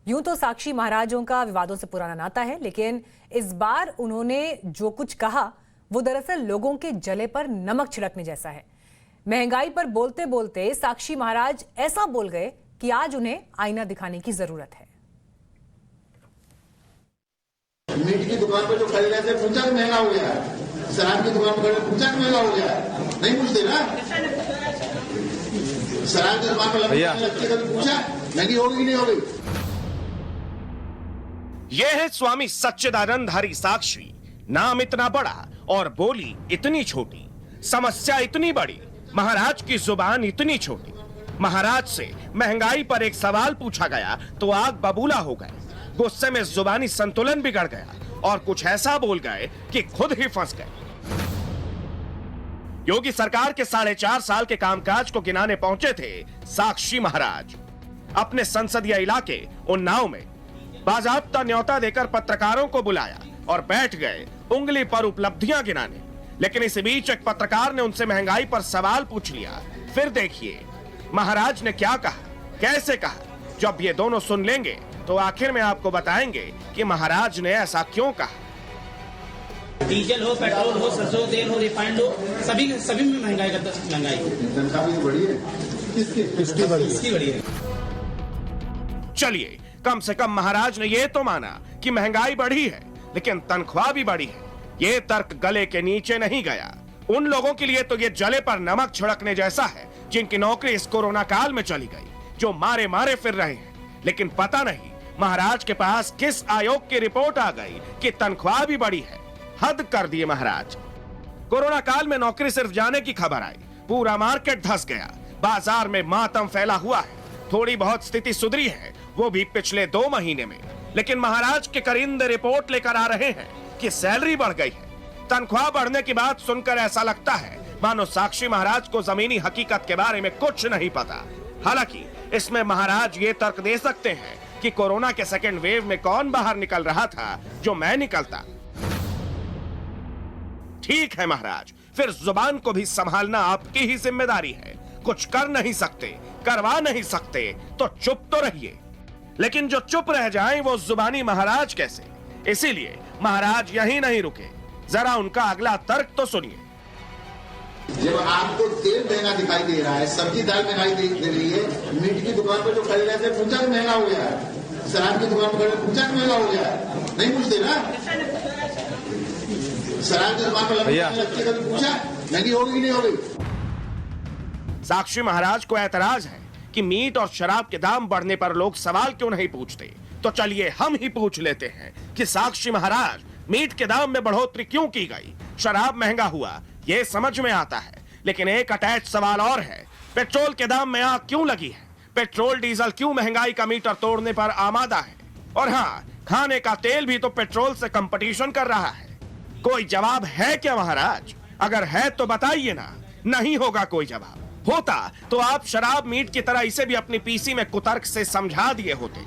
यूं तो साक्षी महाराजों का विवादों से पुराना नाता है, लेकिन इस बार उन्होंने जो कुछ कहा वो दरअसल लोगों के जले पर नमक छिड़कने जैसा है। महंगाई पर बोलते बोलते साक्षी महाराज ऐसा बोल गए कि आज उन्हें आईना दिखाने की जरूरत है। मीट की दुकान पर जो खरीद रहे थे पूछा कि महंगा हो गया है, शराब की दुकान पर पूछा कि महंगा हो गया है, नहीं पूछते ना। शराब की दुकान पर कभी पूछा महंगी होगी कि नहीं होगी। यह है स्वामी सच्चिदानंद हरि साक्षी। नाम इतना बड़ा और बोली इतनी छोटी, समस्या इतनी बड़ी, महाराज की जुबान इतनी छोटी। महाराज से महंगाई पर एक सवाल पूछा गया तो आग बबूला हो गए। गुस्से में जुबानी संतुलन बिगड़ गया और कुछ ऐसा बोल गए कि खुद ही फंस गए। योगी सरकार के 4.5 साल के कामकाज को गिनाने पहुंचे थे साक्षी महाराज। अपने संसदीय इलाके उन्नाव में बाजाबता न्योता देकर पत्रकारों को बुलाया और बैठ गए उंगली पर उपलब्धियां गिनाने। लेकिन इस बीच एक पत्रकार ने उनसे महंगाई पर सवाल पूछ लिया। फिर देखिए महाराज ने क्या कहा, कैसे कहा। जब ये दोनों सुन लेंगे तो आखिर में आपको बताएंगे कि महाराज ने ऐसा क्यों कहा। डीजल हो, पेट्रोल हो, सरसों तेल हो, रिफाइंड हो, सभी में महंगाई बढ़ी है। किसकी बढ़ी है? चलिए, कम से कम महाराज ने यह तो माना कि महंगाई बढ़ी है, लेकिन तनख्वाह भी बढ़ी है। ये तर्क गले के नीचे नहीं गया। उन लोगों के लिए तो ये जले पर नमक छिड़कने जैसा है जिनकी नौकरी इस कोरोना काल में चली गई, जो मारे मारे फिर रहे हैं। लेकिन पता नहीं महाराज के पास किस आयोग की रिपोर्ट आ गई कि तनख्वाह भी बढ़ी है। हद कर दिए महाराज। कोरोना काल में नौकरी सिर्फ जाने की खबर आई, पूरा मार्केट धंस गया। बाजार में मातम फैला हुआ है। थोड़ी बहुत स्थिति सुधरी है, वो भी पिछले 2 महीने में। लेकिन महाराज के करिंदे रिपोर्ट लेकर आ रहे हैं कि सैलरी बढ़ गई है। तनख्वाह बढ़ने की बात सुनकर ऐसा लगता है मानो साक्षी महाराज को जमीनी हकीकत के बारे में कुछ नहीं पता। हालांकि इसमें महाराज ये तर्क दे सकते हैं कि कोरोना के सेकेंड वेव में कौन बाहर निकल रहा था जो मैं निकलता। ठीक है महाराज, फिर जुबान को भी संभालना आपकी ही जिम्मेदारी है। कुछ कर नहीं सकते, करवा नहीं सकते तो चुप तो रहिए। लेकिन जो चुप रह जाएं वो जुबानी महाराज कैसे। इसीलिए महाराज यहीं नहीं रुके, जरा उनका अगला तर्क तो सुनिए। जब आपको तेल महंगा दिखाई दे रहा है, सब्जी दाल महंगाई दे रही है, मीट की दुकान पर जो खरीद रहे थे पूछा कि महंगा हो गया है, शराब की दुकान पर पूछा कि महंगा हो गया है, नहीं पूछते ना। शराब की दुकान पर कभी पूछा महंगी होगी कि नहीं होगी। साक्षी महाराज को एतराज है कि मीट और शराब के दाम बढ़ने पर लोग सवाल क्यों नहीं पूछते। तो चलिए हम ही पूछ लेते हैं कि साक्षी महाराज, मीट के दाम में बढ़ोतरी क्यों की गई, शराब महंगा हुआ, ये समझ में आता है। लेकिन एक अटैच सवाल और है, पेट्रोल के दाम में आग क्यों लगी है। पेट्रोल डीजल क्यों महंगाई का मीटर तोड़ने पर आमादा है। और हाँ, खाने का तेल भी तो पेट्रोल से कंपटीशन कर रहा है। कोई जवाब है क्या महाराज? अगर है तो बताइए ना। नहीं होगा कोई जवाब। होता तो आप शराब मीट की तरह इसे भी अपनी पीसी में कुतर्क से समझा दिए होते।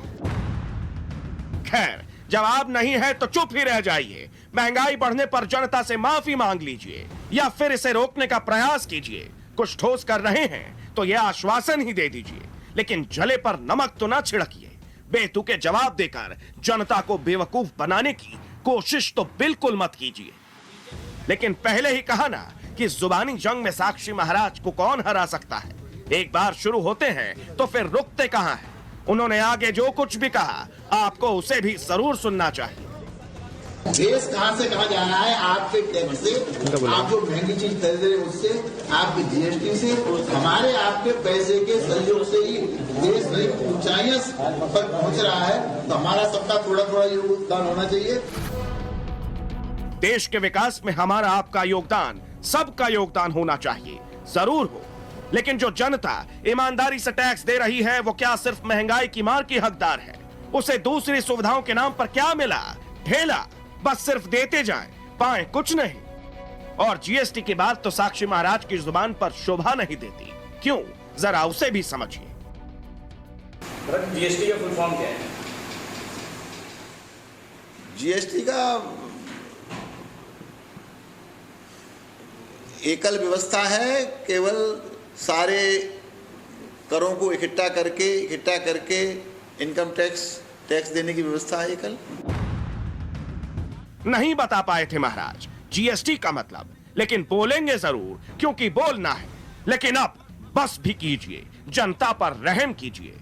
खैर, जवाब नहीं है तो चुप ही रह जाइए। महंगाई बढ़ने पर जनता से माफी मांग लीजिए या फिर इसे रोकने का प्रयास कीजिए। कुछ ठोस कर रहे हैं तो यह आश्वासन ही दे दीजिए, लेकिन जले पर नमक तो ना छिड़किए। बेतुके जवाब देकर जनता को बेवकूफ बनाने की कोशिश तो बिल्कुल मत कीजिए। लेकिन पहले ही कहा ना कि जुबानी जंग में साक्षी महाराज को कौन हरा सकता है। एक बार शुरू होते हैं तो फिर रुकते कहां हैं। उन्होंने आगे जो कुछ भी कहा आपको उसे भी जरूर सुनना चाहिए। देश कहां से कहां जा रहा है, आपके टैक्स से, आप जो महंगी चीज खरीद रहे हैं उससे, आपकी जीएसटी से, हमारे आपके पैसे के सहयोग से ही देश नई ऊंचाइयों पर पहुंच रहा है। तो हमारा सबका थोड़ा थोड़ा योगदान होना चाहिए। देश के विकास में हमारा आपका योगदान, सबका योगदान होना चाहिए, जरूर हो। लेकिन जो जनता ईमानदारी से टैक्स दे रही है वो क्या सिर्फ महंगाई की मार की हकदार है? उसे दूसरी सुविधाओं के नाम पर क्या मिला? ढेला। बस सिर्फ देते जाएं, पाएं कुछ नहीं। और जीएसटी की बात तो साक्षी महाराज की जुबान पर शोभा नहीं देती। क्यों, जरा उसे भी समझिए। जीएसटी का फुल फॉर्म क्या है? जीएसटी का एकल व्यवस्था है। केवल सारे करों को इकट्ठा करके इनकम टैक्स टैक्स देने की व्यवस्था है कल। नहीं बता पाए थे महाराज जीएसटी का मतलब, लेकिन बोलेंगे जरूर क्योंकि बोलना है। लेकिन अब बस भी कीजिए, जनता पर रहम कीजिए।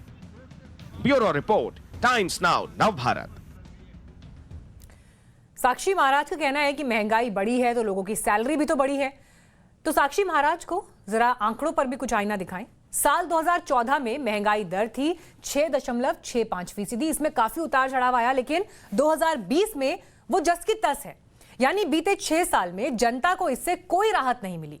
ब्यूरो रिपोर्ट, टाइम्स नाउ, नव भारत। साक्षी महाराज का कहना है कि महंगाई बढ़ी है तो लोगों की सैलरी भी तो बढ़ी है। तो साक्षी महाराज को जरा आंकड़ों पर भी कुछ आईना दिखाएं। साल 2014 में महंगाई दर थी 6.65%। इसमें काफी उतार चढ़ाव आया, लेकिन 2020 में वो जस की तस है। यानी बीते 6 साल में जनता को इससे कोई राहत नहीं मिली।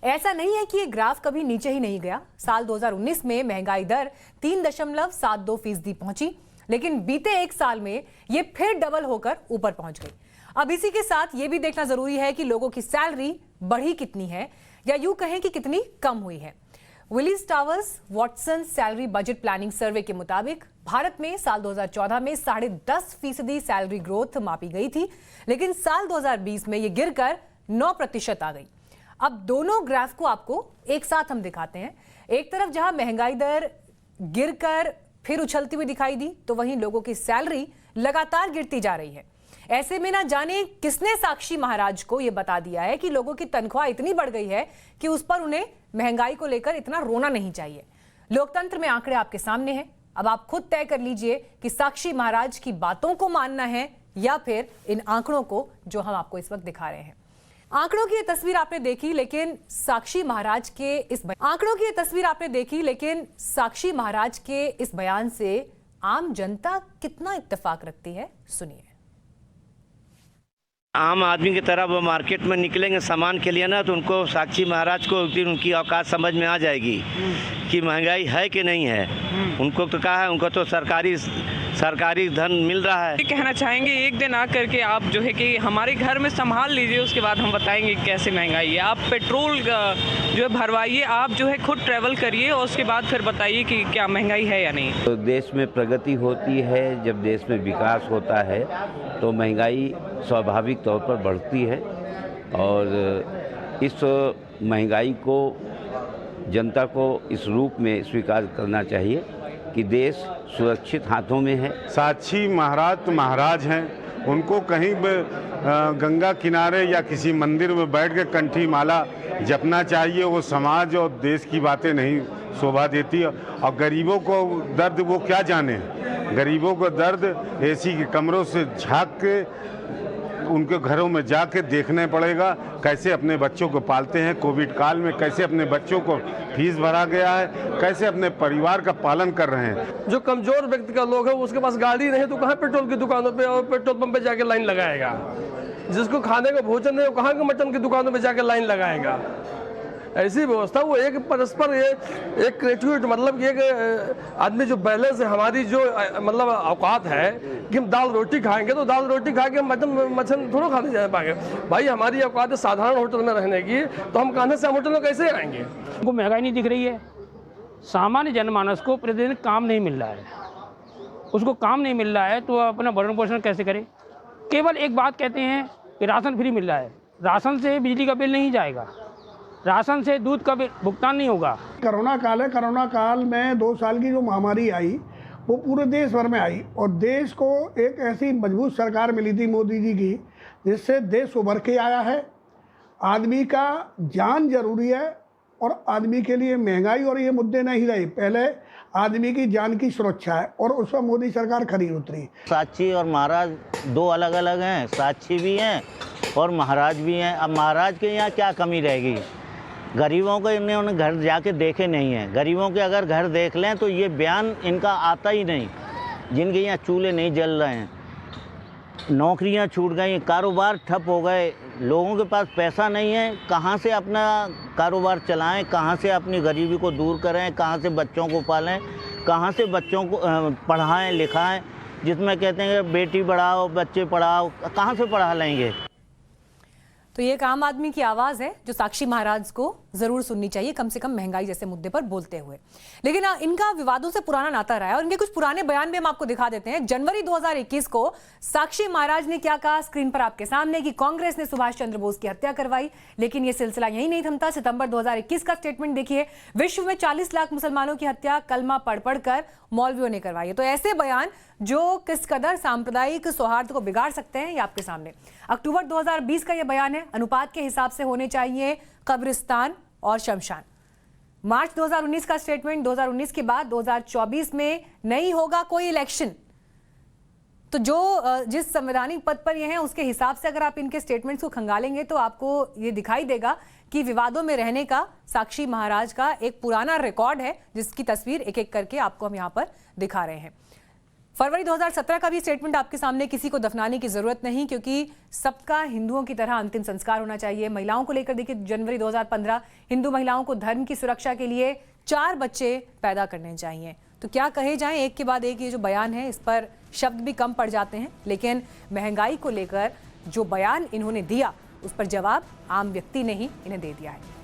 ऐसा नहीं है कि ये ग्राफ कभी नीचे ही नहीं गया। साल 2019 में महंगाई दर 3.72% पहुंची, लेकिन बीते 1 साल में ये फिर डबल होकर ऊपर पहुंच गई। अब इसी के साथ ये भी देखना जरूरी है कि लोगों की सैलरी बढ़ी कितनी है, या यूं कहें कि कितनी कम हुई है। Willis Towers Watson salary budget planning survey के मुताबिक भारत में साल 2014 में 10.5% सैलरी ग्रोथ मापी गई थी, लेकिन साल 2020 में ये गिरकर 9% आ गई। अब दोनों ग्राफ को आपको एक साथ हम दिखाते हैं। एक तरफ जहां महंगाई दर गिरकर फिर उछलती हुई दिखाई दी, तो वहीं लोगों की सैलरी लगातार गिरती जा रही है। ऐसे में ना जाने किसने साक्षी महाराज को यह बता दिया है कि लोगों की तनख्वाह इतनी बढ़ गई है कि उस पर उन्हें महंगाई को लेकर इतना रोना नहीं चाहिए। लोकतंत्र में आंकड़े आपके सामने हैं। अब आप खुद तय कर लीजिए कि साक्षी महाराज की बातों को मानना है या फिर इन आंकड़ों को जो हम आपको इस वक्त दिखा रहे हैं। आंकड़ों की ये तस्वीर आपने देखी, लेकिन साक्षी महाराज के इस बयान से आम जनता कितना इत्तेफाक रखती है, सुनिए। आम आदमी की तरह वो मार्केट में निकलेंगे सामान के लिए ना, तो उनको साक्षी महाराज को एक दिन उनकी औकात समझ में आ जाएगी कि महंगाई है कि नहीं है। उनको तो कहा है, उनको तो सरकारी धन मिल रहा है। कहना चाहेंगे एक दिन आकर के आप जो है कि हमारे घर में संभाल लीजिए, उसके बाद हम बताएंगे कैसे महंगाई है। आप पेट्रोल जो है भरवाइए, आप जो है खुद ट्रैवल करिए और उसके बाद फिर बताइए कि क्या महंगाई है या नहीं। तो देश में प्रगति होती है, जब देश में विकास होता है तो महंगाई स्वाभाविक तौर पर बढ़ती है। और इस महंगाई को जनता को इस रूप में स्वीकार करना चाहिए कि देश सुरक्षित हाथों में है। साक्षी महाराज तो महाराज हैं, उनको कहीं गंगा किनारे या किसी मंदिर में बैठ के कंठी माला जपना चाहिए। वो समाज और देश की बातें नहीं शोभा देती। और गरीबों को दर्द वो क्या जाने, गरीबों को दर्द एसी के कमरों से झांक के उनके घरों में जाके देखने पड़ेगा कैसे अपने बच्चों को पालते हैं। कोविड काल में कैसे अपने बच्चों को फीस भरा गया है, कैसे अपने परिवार का पालन कर रहे हैं। जो कमजोर व्यक्ति का लोग है, उसके पास गाड़ी नहीं तो कहाँ पेट्रोल की दुकानों पे और पेट्रोल पंप पे जाके लाइन लगाएगा। जिसको खाने का भोजन है वो कहाँ के मटन की दुकानों पे जाके लाइन लगाएगा। ऐसी व्यवस्था वो एक परस्पर एक क्रिएटिविटी, मतलब एक आदमी जो बैलेंस है, हमारी जो मतलब औकात है कि हम दाल रोटी खाएंगे तो दाल रोटी खा के हम मटन थोड़ा खाने जा पाएंगे। भाई हमारी औकात है साधारण होटल में रहने की, तो हम कहने से हम होटल में कैसे आएंगे। उनको महंगाई नहीं दिख रही है। सामान्य जनमानस को प्रतिदिन काम नहीं मिल रहा है, उसको काम नहीं मिल रहा है तो अपना भरण पोषण कैसे करे। केवल एक बात कहते हैं कि राशन फ्री मिल रहा है, राशन से बिजली का बिल नहीं जाएगा, राशन से दूध का भुगतान नहीं होगा। कोरोना काल है, कोरोना काल में 2 साल की जो महामारी आई वो पूरे देश भर में आई और देश को एक ऐसी मजबूत सरकार मिली थी मोदी जी की, जिससे देश उभर के आया है। आदमी का जान जरूरी है और आदमी के लिए महंगाई और ये मुद्दे नहीं रहे। पहले आदमी की जान की सुरक्षा है और उस पर मोदी सरकार खरी उतरी। साक्षी और महाराज दो अलग अलग हैं, साक्षी भी हैं और महाराज भी हैं। अब महाराज के यहाँ क्या कमी रहेगी, गरीबों को इन्होंने घर जाके देखे नहीं हैं। गरीबों के अगर घर देख लें तो ये बयान इनका आता ही नहीं। जिनके यहाँ चूल्हे नहीं जल रहे हैं, नौकरियां छूट गई, कारोबार ठप हो गए, लोगों के पास पैसा नहीं है, कहाँ से अपना कारोबार चलाएं, कहाँ से अपनी गरीबी को दूर करें, कहाँ से बच्चों को पालें, कहाँ से बच्चों को पढ़ाएं लिखाएं, जिसमें कहते हैं कि बेटी पढ़ाओ बच्चे पढ़ाओ, कहाँ से पढ़ा लेंगे। तो ये एक आम आदमी की आवाज़ है जो साक्षी महाराज को जरूर सुननी चाहिए, कम से कम महंगाई जैसे मुद्दे पर बोलते हुए। लेकिन इनका विवादों से पुराना नाता रहा है और इनके कुछ पुराने बयान भी हम आपको दिखा देते हैं। जनवरी 2021 को साक्षी महाराज ने क्या कहा स्क्रीन पर आपके सामने कि कांग्रेस ने सुभाष चंद्र बोस की हत्या करवाई, लेकिन यह सिलसिला यही नहीं थमता। सितंबर 2021 का स्टेटमेंट देखिए, विश्व में 40 लाख मुसलमानों की हत्या कलमा पढ़ पढ़कर मौलवियों ने करवाई है। तो ऐसे बयान जो किस कदर सांप्रदायिक सौहार्द को बिगाड़ सकते हैं, ये आपके सामने। अक्टूबर 2020 का यह बयान है, अनुपात के हिसाब से होने चाहिए कब्रिस्तान और शमशान। मार्च 2019 का स्टेटमेंट, 2019 के बाद 2024 में नहीं होगा कोई इलेक्शन। तो जो जिस संवैधानिक पद पर ये हैं उसके हिसाब से अगर आप इनके स्टेटमेंट्स को खंगालेंगे तो आपको ये दिखाई देगा कि विवादों में रहने का साक्षी महाराज का एक पुराना रिकॉर्ड है, जिसकी तस्वीर एक एक करके आपको हम यहाँ पर दिखा रहे हैं। फरवरी 2017 का भी स्टेटमेंट आपके सामने, किसी को दफनाने की जरूरत नहीं क्योंकि सबका हिंदुओं की तरह अंतिम संस्कार होना चाहिए। महिलाओं को लेकर देखिए, जनवरी 2015, हिंदू महिलाओं को धर्म की सुरक्षा के लिए 4 बच्चे पैदा करने चाहिए। तो क्या कहे जाएं, एक के बाद एक ये जो बयान है इस पर शब्द भी कम पड़ जाते हैं, लेकिन महंगाई को लेकर जो बयान इन्होंने दिया उस पर जवाब आम व्यक्ति ने ही इन्हें दे दिया है।